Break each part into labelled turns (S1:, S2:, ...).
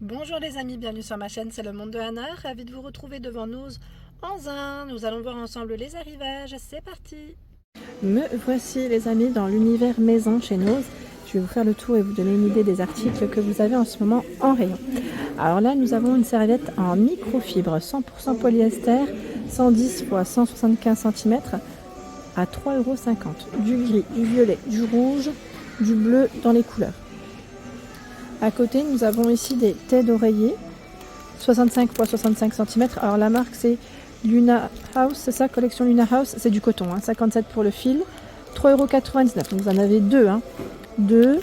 S1: Bonjour les amis, bienvenue sur ma chaîne, c'est le monde de Anna, ravi de vous retrouver devant nous en Zin. Nous allons voir ensemble les arrivages, c'est parti. Me voici les amis dans l'univers maison chez Noz. Je vais vous faire le tour et vous donner une idée des articles que vous avez en ce moment en rayon. Alors là nous avons une serviette en microfibre 100% polyester 110 x 175 cm à 3,50 €. Du gris, du violet, du rouge, du bleu dans les couleurs. À côté, nous avons ici des têtes d'oreiller, 65 x 65 cm. Alors la marque c'est Luna House, c'est ça, collection Luna House, c'est du coton, 57 pour le fil, 3,99 €. Donc vous en avez deux. Deux.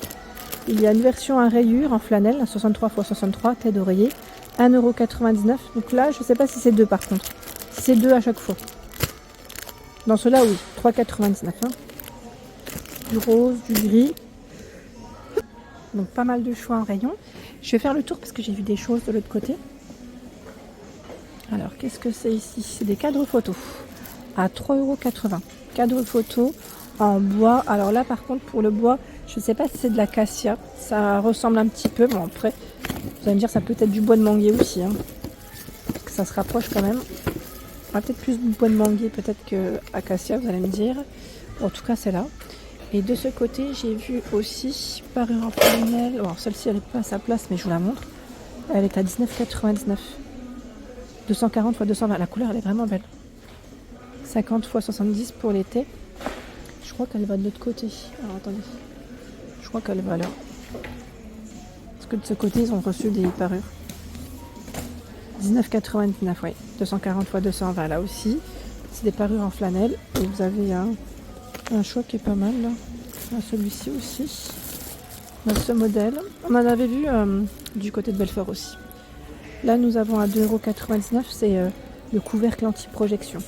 S1: Il y a une version à rayures en flanelle, 63 x 63, tête d'oreiller, 1,99 €. Donc là, je ne sais pas si c'est deux par contre. Si c'est deux à chaque fois. Dans cela, oui, 3,99 €. Du rose, du gris. Donc pas mal de choix en rayon. Je vais faire le tour parce que j'ai vu des choses de l'autre côté. Alors qu'est-ce que c'est ici? C'est des cadres photos à 3,80 €. Cadre photo en bois. Alors là par contre pour le bois, je ne sais pas si c'est de l'acacia. Ça ressemble un petit peu. Bon après, vous allez me dire ça peut être du bois de manguier aussi. Parce que ça se rapproche quand même. On a peut-être plus de bois de manguier peut-être que acacia, vous allez me dire. En tout cas c'est là. Et de ce côté, j'ai vu aussi parure en flanelle. Alors celle-ci, elle n'est pas à sa place, mais je vous la montre. Elle est à 19,99 €. 240 x 220. La couleur, elle est vraiment belle. 50 x 70 pour l'été. Je crois qu'elle va de l'autre côté. Alors attendez. Je crois qu'elle va là. Parce que de ce côté, ils ont reçu des parures. 19,99 €, oui. 240 x 220 là aussi. C'est des parures en flanelle. Et vous avez un choix qui est pas mal là. Celui-ci aussi. On a ce modèle. On en avait vu du côté de Belfort aussi. Là nous avons à 2,99 €. C'est le couvercle anti-projection.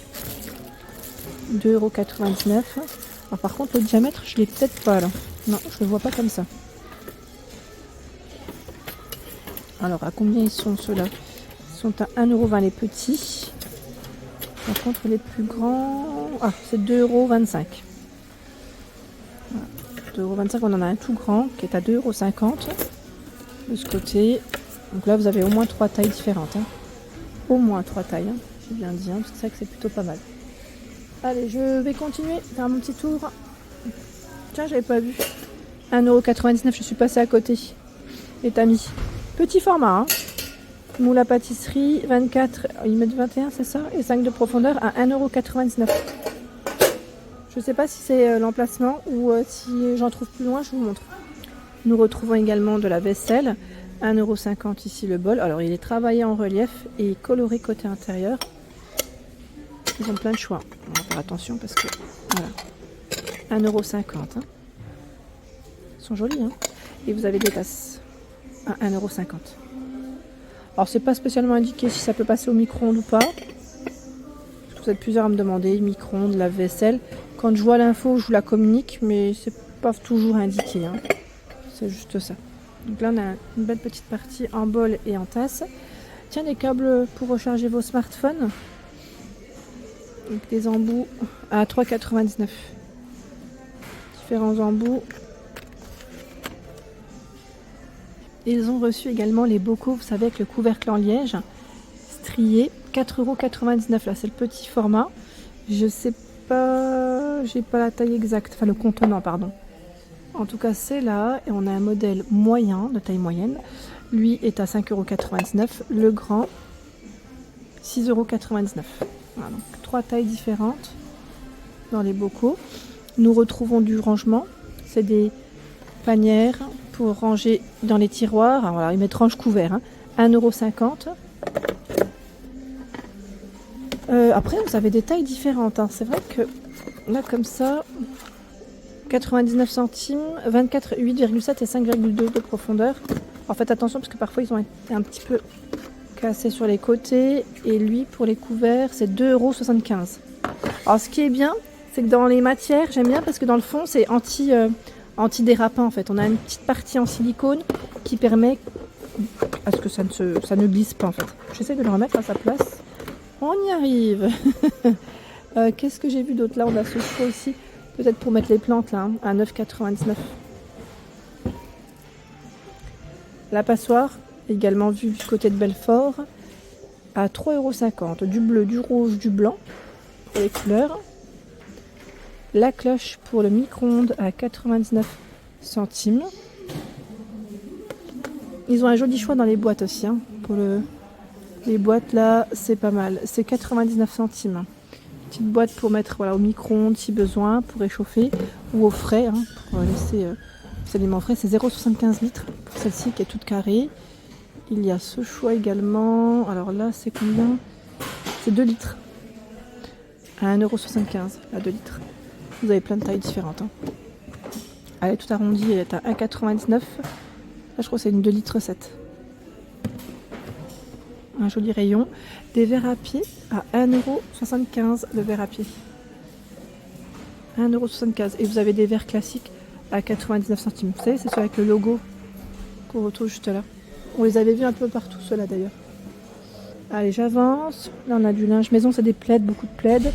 S1: 2,99 €. Alors par contre le diamètre je l'ai peut-être pas là. Non, je le vois pas comme ça. Alors à combien ils sont ceux-là? Ils sont à 1,20 € les petits. Par contre les plus grands... Ah, c'est 2,25 €. 2,25 €, on en a un tout grand qui est à 2,50 € de ce côté. Donc là vous avez au moins 3 tailles différentes. Au moins 3 tailles, j'ai bien dit, parce que c'est vrai que c'est plutôt pas mal. Allez, je vais continuer, faire mon petit tour. Tiens, j'avais pas vu. 1,99 €, je suis passée à côté. Les tamis. Petit format, moule à pâtisserie, 24, ils mettent 21, c'est ça? Et 5 de profondeur à 1,99 €. Je ne sais pas si c'est l'emplacement ou si j'en trouve plus loin, je vous montre. Nous retrouvons également de la vaisselle. 1,50 € ici le bol. Alors il est travaillé en relief et coloré côté intérieur. Ils ont plein de choix. On va faire attention parce que... Voilà. 1,50 €. Ils sont jolis. Et vous avez des tasses à 1,50 €. Alors c'est pas spécialement indiqué si ça peut passer au micro-ondes ou pas. Vous êtes plusieurs à me demander, micro-ondes, lave-vaisselle. Quand je vois l'info, je vous la communique, mais c'est pas toujours indiqué. C'est juste ça. Donc là, on a une belle petite partie en bol et en tasse. Tiens, des câbles pour recharger vos smartphones. Avec des embouts à 3,99 €. Différents embouts. Ils ont reçu également les bocaux, vous savez, avec le couvercle en liège, strié. 4,99 € là, c'est le petit format. Je sais pas, j'ai pas la taille exacte, enfin le contenant, pardon. En tout cas, c'est là, et on a un modèle moyen, de taille moyenne. Lui est à 5,99 €, le grand, 6,99 €. Voilà, donc 3 tailles différentes dans les bocaux. Nous retrouvons du rangement, c'est des panières pour ranger dans les tiroirs. Alors voilà, ils mettent range couvert, 1,50 €. Après, vous avez des tailles différentes. C'est vrai que là, comme ça, 99 centimes, 24, 8,7 et 5,2 de profondeur. Alors faites attention parce que parfois ils ont été un petit peu cassés sur les côtés. Et lui, pour les couverts, c'est 2,75 €. Alors ce qui est bien, c'est que dans les matières, j'aime bien parce que dans le fond, c'est anti-dérapant en fait. On a une petite partie en silicone qui permet à ce que ça ne glisse pas en fait. J'essaie de le remettre à sa place. On y arrive. Qu'est-ce que j'ai vu d'autre? Là, on a ce choix aussi. Peut-être pour mettre les plantes, là, à 9,99 €. La passoire également vu du côté de Belfort, à 3,50 €. Du bleu, du rouge, du blanc pour les couleurs. La cloche pour le micro-ondes à 99 centimes. Ils ont un joli choix dans les boîtes aussi. Hein. Pour les boîtes là, c'est pas mal. C'est 99 centimes. Petite boîte pour mettre voilà, au micro-ondes si besoin, pour réchauffer, ou au frais, hein, pour laisser les aliments frais. C'est 0,75 litres pour celle-ci qui est toute carrée. Il y a ce choix également. Alors là, c'est combien? C'est 2 litres. À 1,75 € à 2 litres. Vous avez plein de tailles différentes. Hein. Elle est toute arrondie, elle est à 1,99 €. Là, je crois que c'est une 2 litres 7. Un joli rayon. Des verres à pied à 1,75 € le verre à pied. 1,75 €. Et vous avez des verres classiques à 99 centimes. Vous savez, c'est ceux avec le logo qu'on retrouve juste là. On les avait vus un peu partout, ceux-là d'ailleurs. Allez, j'avance. Là, on a du linge maison, c'est des plaids, beaucoup de plaids.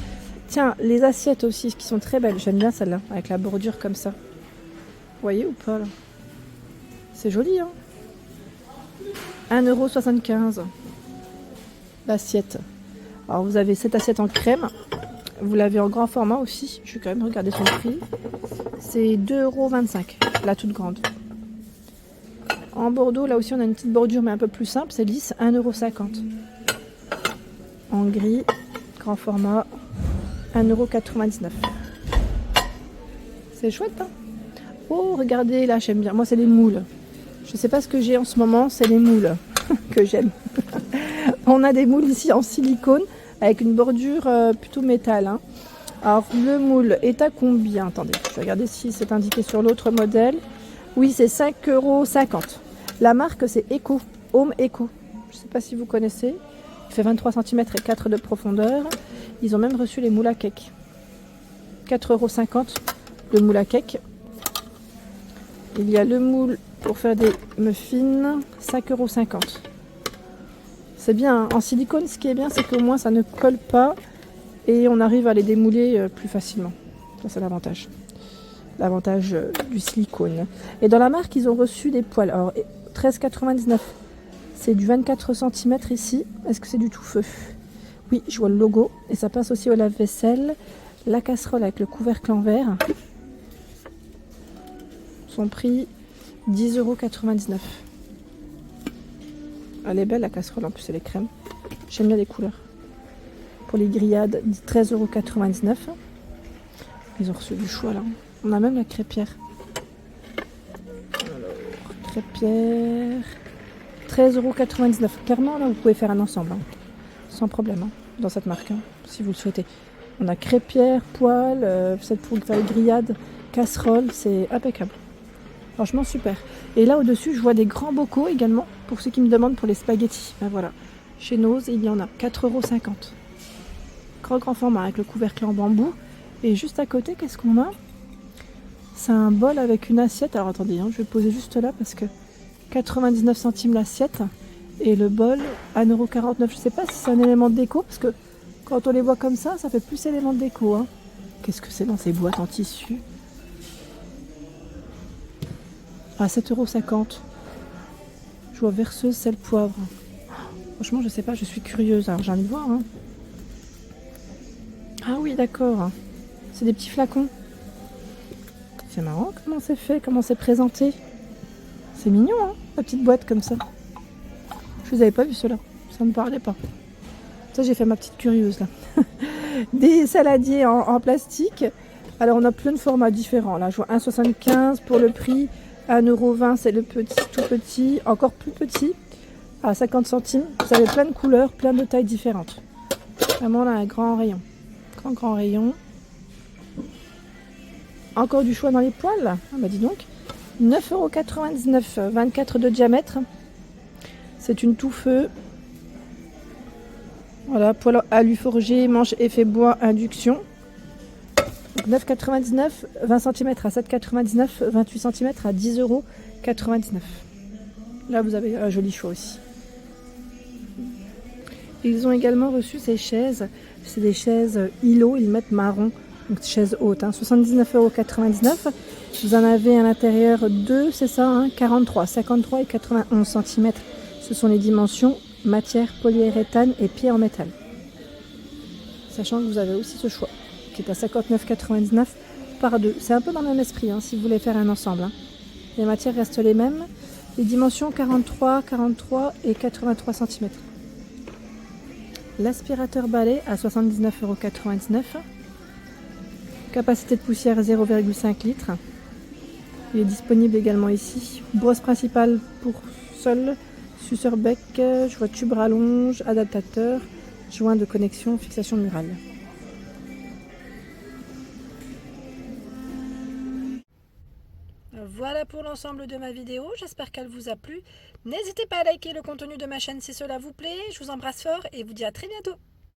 S1: Tiens, les assiettes aussi, qui sont très belles. J'aime bien celle-là, avec la bordure comme ça. Vous voyez ou pas, là? C'est joli, hein? 1,75 € l'assiette. Alors, vous avez cette assiette en crème. Vous l'avez en grand format aussi. Je vais quand même regarder son prix. C'est 2,25 € la toute grande. En Bordeaux, là aussi, on a une petite bordure, mais un peu plus simple. C'est lisse, 1,50 €. En gris, grand format, 1,99 €. C'est chouette, hein? Oh, regardez, là, j'aime bien. Moi, c'est les moules. Je ne sais pas ce que j'ai en ce moment, c'est les moules que j'aime. On a des moules ici en silicone avec une bordure plutôt métal. Hein. Alors, le moule est à combien? Attendez, je vais regarder si c'est indiqué sur l'autre modèle. Oui, c'est 5,50 €. La marque, c'est Eco, Home Eco. Je ne sais pas si vous connaissez. Il fait 23 cm et 4 de profondeur. Ils ont même reçu les moules à cake. 4,50 € le moule à cake. Il y a le moule pour faire des muffins, 5,50 €. C'est bien, hein. En silicone, ce qui est bien, c'est qu'au moins ça ne colle pas et on arrive à les démouler plus facilement. Ça, c'est l'avantage. L'avantage du silicone. Et dans la marque, ils ont reçu des poêles. Alors, 13,99 €. C'est du 24 cm ici. Est-ce que c'est du tout feu? Oui, je vois le logo. Et ça passe aussi au lave-vaisselle. La casserole avec le couvercle en verre. Son prix, 10,99 €. Elle est belle la casserole, en plus elle est crème. J'aime bien les couleurs. Pour les grillades, 13,99 €. Ils ont reçu du choix là. On a même la crêpière. Alors, crêpière, 13,99 €. Clairement là vous pouvez faire un ensemble. Hein. Sans problème, hein, dans cette marque, hein, si vous le souhaitez. On a crêpière, poêle, celle pour faire les grillades, casserole, c'est impeccable. Franchement super. Et là au-dessus, je vois des grands bocaux également, pour ceux qui me demandent pour les spaghettis. Ben voilà, chez Nose, il y en a 4,50 €. Grand format avec le couvercle en bambou. Et juste à côté, qu'est-ce qu'on a? C'est un bol avec une assiette. Alors attendez, hein, je vais poser juste là parce que 99 centimes l'assiette. Et le bol, 1,49 €. Je ne sais pas si c'est un élément de déco, parce que quand on les voit comme ça fait plus élément de déco. Hein. Qu'est-ce que c'est dans ces boîtes en tissu? À 7,50 €. Je vois verseuse, sel, poivre. Franchement, je sais pas, je suis curieuse. Alors j'ai envie de voir. Hein. Ah oui, d'accord. C'est des petits flacons. C'est marrant comment c'est fait, comment c'est présenté. C'est mignon, hein, la petite boîte comme ça. Je vous avais pas vu cela. Ça ne me parlait pas. Ça, j'ai fait ma petite curieuse là. Des saladiers en plastique. Alors, on a plein de formats différents. Là, je vois 1,75 € pour le prix. 1,20 €, c'est le petit, tout petit. Encore plus petit, à 50 centimes. Vous avez plein de couleurs, plein de tailles différentes. Vraiment, là, un grand rayon. Grand rayon. Encore du choix dans les poêles. Ah bah dis donc. 9,99 €, 24 de diamètre. C'est une tout feu. Voilà, poêle alu forgé, manche effet bois, induction. 9,99 €, 20 cm à 7,99 €, 28 cm à 10,99 €. Là, vous avez un joli choix aussi. Ils ont également reçu ces chaises. C'est des chaises îlots, ils mettent marron. Donc chaises hautes, hein, 79,99 €. Vous en avez à l'intérieur 2, c'est ça, hein, 43, 53 et 91 cm Ce sont les dimensions matière polyuréthane et pied en métal. Sachant que vous avez aussi ce choix, qui est à 59,99 par 2. C'est un peu dans le même esprit, hein, si vous voulez faire un ensemble. Hein. Les matières restent les mêmes. Les dimensions 43, 43 et 83 cm. L'aspirateur balai à 79,99 €. Capacité de poussière 0,5 litres. Il est disponible également ici. Brosse principale pour sol, suceur bec, je vois tube rallonge, adaptateur, joint de connexion, fixation murale. Voilà pour l'ensemble de ma vidéo, j'espère qu'elle vous a plu. N'hésitez pas à liker le contenu de ma chaîne si cela vous plaît. Je vous embrasse fort et vous dis à très bientôt.